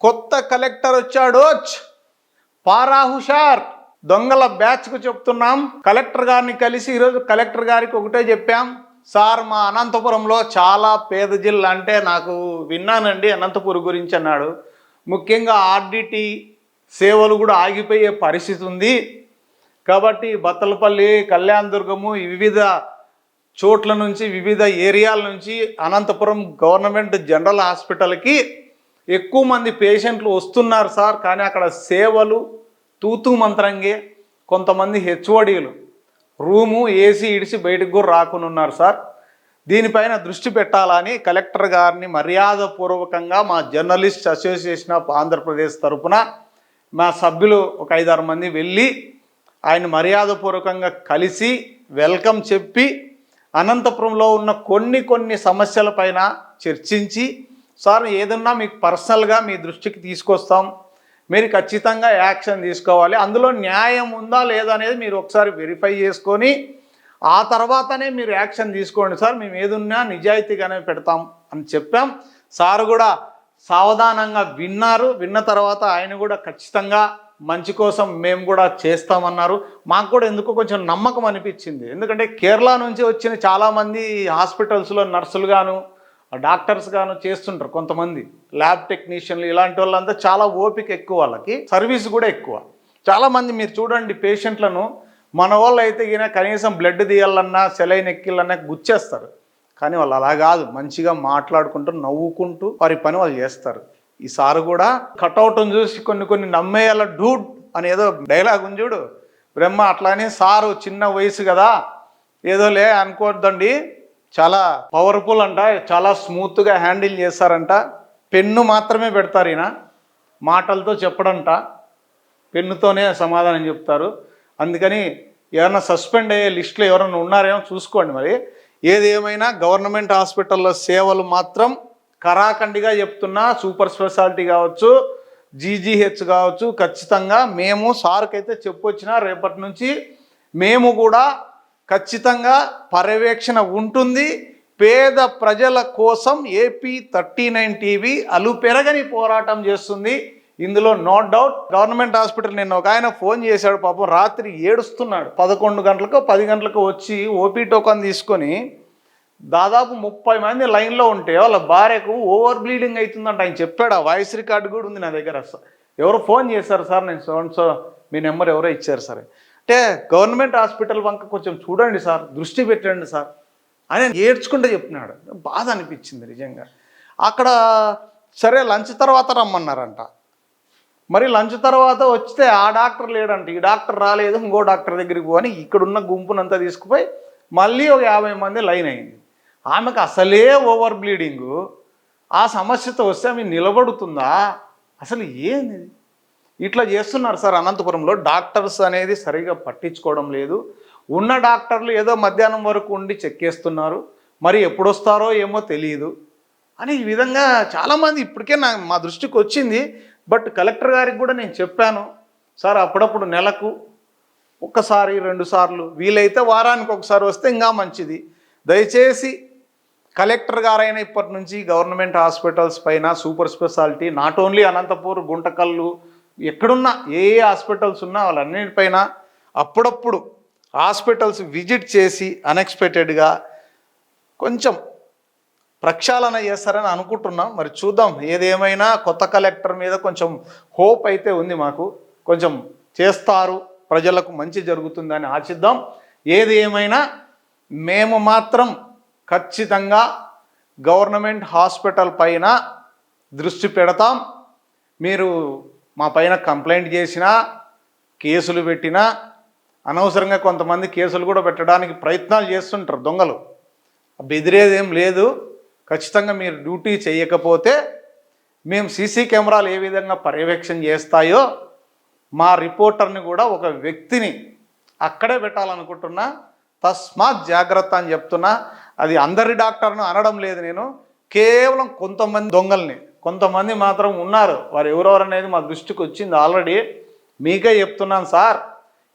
కొత్త కలెక్టర్ వచ్చాడు. పారా హుషార్. దొంగల బ్యాచ్కు చెప్తున్నాం. కలెక్టర్ గారిని కలిసి ఈరోజు కలెక్టర్ గారికి ఒకటే చెప్పాం, సార్ మా అనంతపురంలో చాలా పేద జిల్లా అంటే నాకు విన్నానండి అనంతపురం గురించి అన్నాడు. ముఖ్యంగా ఆర్డిటి సేవలు కూడా ఆగిపోయే పరిస్థితి ఉంది కాబట్టి బత్తలపల్లి, కళ్యాణదుర్గము వివిధ చోట్ల నుంచి వివిధ ఏరియాల నుంచి అనంతపురం గవర్నమెంట్ జనరల్ హాస్పిటల్కి ఎక్కువ మంది పేషెంట్లు వస్తున్నారు సార్. కానీ అక్కడ సేవలు తూతూ మంత్రంగే. కొంతమంది హెచ్ఓడీలు రూము ఏసీ ఇడిసి బయటకు కూడా రాకున్నారు సార్. దీనిపైన దృష్టి పెట్టాలని కలెక్టర్ గారిని మర్యాదపూర్వకంగా మా జర్నలిస్ట్ అసోసియేషన్ ఆఫ్ ఆంధ్రప్రదేశ్ తరఫున మా సభ్యులు ఒక 5-6 మంది వెళ్ళి ఆయన మర్యాదపూర్వకంగా కలిసి వెల్కమ్ చెప్పి అనంతపురంలో ఉన్న కొన్ని సమస్యలపైన చర్చించి, సార్ ఏదన్నా మీకు పర్సనల్గా మీ దృష్టికి తీసుకొస్తాం, మీరు ఖచ్చితంగా యాక్షన్ తీసుకోవాలి, అందులో న్యాయం ఉందా లేదా అనేది మీరు ఒకసారి వెరిఫై చేసుకొని ఆ తర్వాతనే మీరు యాక్షన్ తీసుకోండి సార్, మేము ఏదున్నా నిజాయితీగానే పెడతాం అని చెప్పాం. సార్ కూడా సావధానంగా విన్నారు. విన్న తర్వాత ఆయన కూడా ఖచ్చితంగా మంచి కోసం మేము కూడా చేస్తామన్నారు. మాకు కూడా ఎందుకో కొంచెం నమ్మకం అనిపించింది. ఎందుకంటే కేరళ నుంచి వచ్చిన చాలామంది హాస్పిటల్స్లో నర్సులు గాను డాక్టర్స్ గాను చేస్తుంటారు. కొంతమంది ల్యాబ్ టెక్నీషియన్లు ఇలాంటి వాళ్ళంతా చాలా ఓపిక ఎక్కువ, వాళ్ళకి సర్వీస్ కూడా ఎక్కువ. చాలామంది మీరు చూడండి పేషెంట్లను, మన వాళ్ళు అయితే కనీసం బ్లడ్ తీయాలన్నా సెలైన్ ఎక్కిలన్నా గుచ్చేస్తారు. కానీ వాళ్ళు అలా కాదు, మంచిగా మాట్లాడుకుంటూ నవ్వుకుంటూ వారి పని వాళ్ళు చేస్తారు. ఈసారి కూడా కటౌట్ను చూసి కొన్ని నమ్మేయాల డూడ్ అని ఏదో డైలాగ్ ఉంది చూడు, బ్రహ్మ అట్లానే సారు చిన్న వయసు కదా ఏదోలే అనుకోవద్దండి, చాలా పవర్ఫుల్ అంట, చాలా స్మూత్గా హ్యాండిల్ చేస్తారంట, పెన్ను మాత్రమే పెడతారు ఈయన, మాటలతో చెప్పడంట, పెన్నుతోనే సమాధానం చెప్తారు. అందుకని ఎవరైనా సస్పెండ్ అయ్యే లిస్టులో ఎవరైనా ఉన్నారేమో చూసుకోండి. మరి ఏది ఏమైనా గవర్నమెంట్ హాస్పిటల్లో సేవలు మాత్రం కరాఖండిగా చెప్తున్నా, సూపర్ స్పెషాలిటీ కావచ్చు, జీజీహెచ్ కావచ్చు, ఖచ్చితంగా మేము సార్కైతే చెప్పొచ్చినా రేపటి నుంచి మేము కూడా ఖచ్చితంగా పర్యవేక్షణ ఉంటుంది. పేద ప్రజల కోసం ఏపీ 39 టీవీ అలుపెరగని పోరాటం చేస్తుంది, ఇందులో నో డౌట్. గవర్నమెంట్ హాస్పిటల్ నిన్న ఒక ఆయన ఫోన్ చేశాడు, పాపం రాత్రి ఏడుస్తున్నాడు. 11 గంటలకు 10 గంటలకు వచ్చి ఓపీ టోకన్ తీసుకొని దాదాపు 30 మంది లైన్లో ఉంటే వాళ్ళ భార్యకు ఓవర్ బ్లీడింగ్ అవుతుందంట. ఆయన చెప్పాడు, ఆ వాయిస్ రికార్డు కూడా ఉంది నా దగ్గర. ఎవరు ఫోన్ చేశారు సార్, నేను సో మీ నెంబర్ ఎవరో ఇచ్చారు సార్ అంటే, గవర్నమెంట్ హాస్పిటల్ వంక కొంచెం చూడండి సార్, దృష్టి పెట్టండి సార్ అని ఏడ్చుకుంటే చెప్తున్నాడు. బాధ అనిపించింది నిజంగా. అక్కడ సరే లంచ్ తర్వాత రమ్మన్నారంట. మరి లంచ్ తర్వాత వస్తే ఆ డాక్టర్ లేడంట, ఈ డాక్టర్ రాలేదు, ఇంకో డాక్టర్ దగ్గరికి పోని ఇక్కడున్న గుంపునంతా తీసుకుపోయి మళ్ళీ ఒక 50 మంది లైన్ అయింది. ఆమెకు అసలే ఓవర్ బ్లీడింగు. ఆ సమస్యతో వస్తే ఆమె నిలబడుతుందా? అసలు ఏంది ఇట్లా చేస్తున్నారు సార్. అనంతపురంలో డాక్టర్స్ అనేది సరిగా పట్టించుకోవడం లేదు. ఉన్న డాక్టర్లు ఏదో మధ్యాహ్నం వరకు ఉండి చెక్కేస్తున్నారు, మరి ఎప్పుడు వస్తారో ఏమో తెలియదు అని ఈ విధంగా చాలామంది ఇప్పటికే మా దృష్టికి వచ్చింది. బట్ కలెక్టర్ గారికి కూడా నేను చెప్పాను, సార్ అప్పుడప్పుడు నెలకు 1 2 సార్లు వీలైతే వారానికి 1 వస్తే ఇంకా మంచిది. దయచేసి కలెక్టర్ గారైనా ఇప్పటి నుంచి గవర్నమెంట్ హాస్పిటల్స్ పైన super speciality, not only Anantapur, Guntakal, ఎక్కడున్నా ఏ హాస్పిటల్స్ ఉన్నా వాళ్ళన్నిటిపైన అప్పుడప్పుడు హాస్పిటల్స్ విజిట్ చేసి అన్ఎక్స్పెక్టెడ్గా కొంచెం ప్రక్షాళన చేస్తారని అనుకుంటున్నాం. మరి చూద్దాం. ఏదేమైనా కొత్త కలెక్టర్ మీద కొంచెం హోప్ అయితే ఉంది మాకు, కొంచెం చేస్తారు, ప్రజలకు మంచి జరుగుతుందని ఆశిద్దాం. ఏది ఏమైనా మేము మాత్రం ఖచ్చితంగా గవర్నమెంట్ హాస్పిటల్ పైన దృష్టి పెడతాం. మీరు మా పైన కంప్లైంట్ చేసినా, కేసులు పెట్టినా, అనవసరంగా కొంతమంది కేసులు కూడా పెట్టడానికి ప్రయత్నాలు చేస్తుంటారు దొంగలు, బెదిరేదేం లేదు. ఖచ్చితంగా మీరు డ్యూటీ చేయకపోతే మేము సీసీ కెమెరాలు ఏ విధంగా పర్యవేక్షణ చేస్తాయో మా రిపోర్టర్ని కూడా ఒక వ్యక్తిని అక్కడే పెట్టాలనుకుంటున్నా. తస్మాత్ జాగ్రత్త అని చెప్తున్నా. అది అందరి డాక్టర్ను అనడం లేదు నేను, కేవలం కొంతమంది దొంగల్ని, కొంతమంది మాత్రం ఉన్నారు, వారు ఎవరెవరు అనేది మా దృష్టికి వచ్చింది ఆల్రెడీ. మీకే చెప్తున్నాను సార్,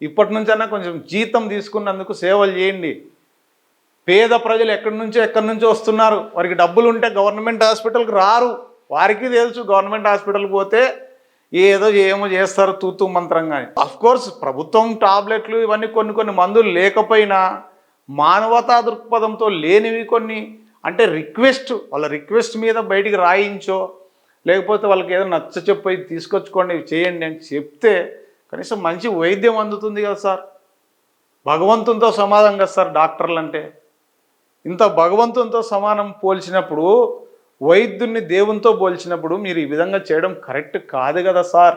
ఇప్పటి నుంచైనా కొంచెం జీతం తీసుకున్నందుకు సేవలు చేయండి. పేద ప్రజలు ఎక్కడి నుంచో వస్తున్నారు, వారికి డబ్బులు ఉంటే గవర్నమెంట్ హాస్పిటల్కి రారు, వారికి తెలుసు గవర్నమెంట్ హాస్పిటల్ పోతే ఏదో ఏమో చేస్తారు తూతూ మంత్రంగా. కోర్స్ ప్రభుత్వం టాబ్లెట్లు ఇవన్నీ కొన్ని మందులు లేకపోయినా మానవతా దృక్పథంతో లేనివి కొన్ని అంటే వాళ్ళ రిక్వెస్ట్ మీద బయటికి రాయించో లేకపోతే వాళ్ళకి ఏదో నచ్చ చెప్పి తీసుకొచ్చుకోండి చేయండి అని చెప్తే కనీసం మంచి వైద్యం అందుతుంది కదా సార్. భగవంతునితో సమానం కదా సార్ డాక్టర్లు అంటే. ఇంత భగవంతునితో సమానం పోల్చినప్పుడు వైద్యుని దేవునితో పోల్చినప్పుడు మీరు ఈ విధంగా చేయడం కరెక్ట్ కాదు కదా సార్.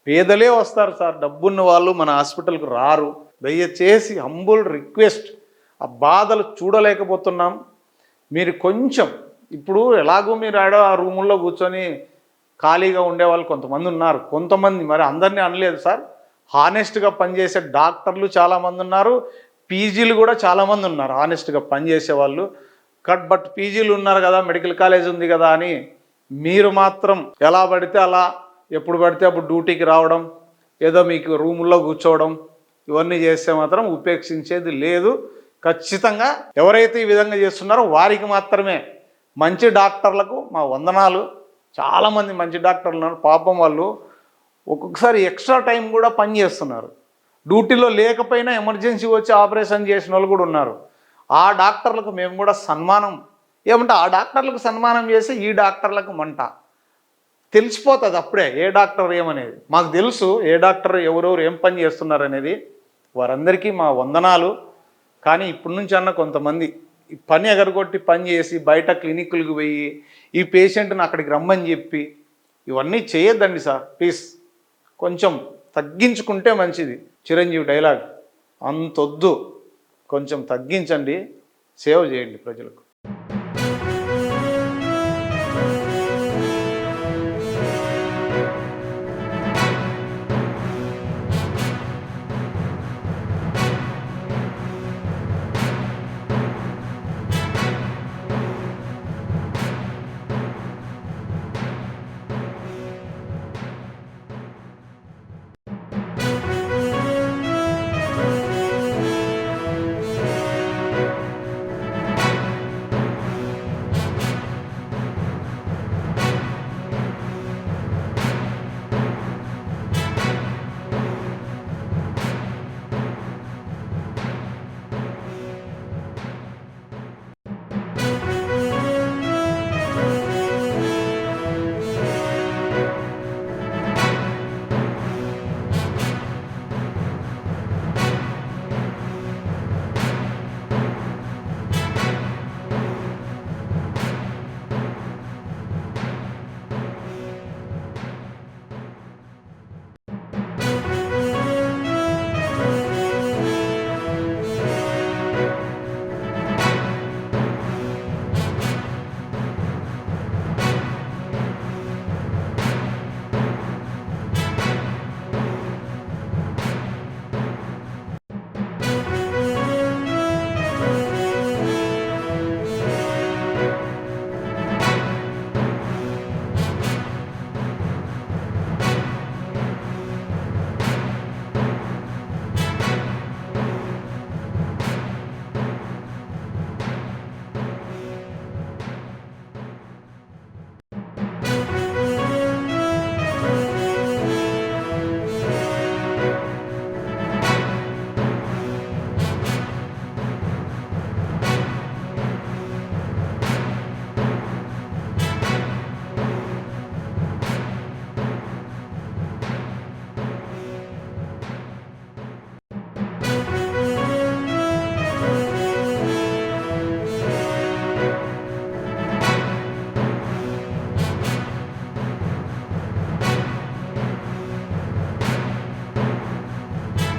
పేదలే వస్తారు సార్, డబ్బున్న వాళ్ళు మన హాస్పిటల్కి రారు. దయచేసి హంబుల్ రిక్వెస్ట్, ఆ బాధలు చూడలేకపోతున్నాం. మీరు కొంచెం ఇప్పుడు ఎలాగో మీరు ఆ రూముల్లో కూర్చొని ఖాళీగా ఉండేవాళ్ళు కొంతమంది ఉన్నారు. కొంతమంది మరి అందరినీ అనలేదు సార్, హానెస్ట్గా పనిచేసే డాక్టర్లు చాలామంది ఉన్నారు, పీజీలు కూడా చాలామంది ఉన్నారు హానెస్ట్గా పనిచేసే వాళ్ళు. బట్ పీజీలు ఉన్నారు కదా, మెడికల్ కాలేజ్ ఉంది కదా అని మీరు మాత్రం ఎలా పడితే అలా ఎప్పుడు పడితే అప్పుడు డ్యూటీకి రావడం, ఏదో మీకు రూముల్లో కూర్చోవడం ఇవన్నీ చేస్తే మాత్రం ఉపేక్షించేది లేదు. ఖచ్చితంగా ఎవరైతే ఈ విధంగా చేస్తున్నారో వారికి మాత్రమే, మంచి డాక్టర్లకు మా వందనాలు. చాలామంది మంచి డాక్టర్లు ఉన్నారు పాపం, వాళ్ళు ఒక్కొక్కసారి ఎక్స్ట్రా టైం కూడా పని చేస్తున్నారు. డ్యూటీలో లేకపోయినా ఎమర్జెన్సీ వచ్చి ఆపరేషన్ చేసిన వాళ్ళు కూడా ఉన్నారు. ఆ డాక్టర్లకు మేము కూడా సన్మానం ఏమంటే ఆ డాక్టర్లకు సన్మానం చేసి ఈ డాక్టర్లకు మంట తెలిసిపోతుంది అప్పుడే ఏ డాక్టర్ ఏమనేది. మాకు తెలుసు ఏ డాక్టర్ ఎవరెవరు ఏం పని చేస్తున్నారు అనేది. వారందరికీ మా వందనాలు. కానీ ఇప్పటి నుంచి అన్న కొంతమంది ఈ పని ఎగరగొట్టి పని చేసి బయట క్లినిక్లకు పోయి ఈ పేషెంట్ని అక్కడికి రమ్మని చెప్పి ఇవన్నీ చేయొద్దండి సార్. ప్లీజ్ కొంచెం తగ్గించుకుంటే మంచిది. చిరంజీవి డైలాగ్ అంతొద్దు, కొంచెం తగ్గించండి, సేవ చేయండి ప్రజలకు.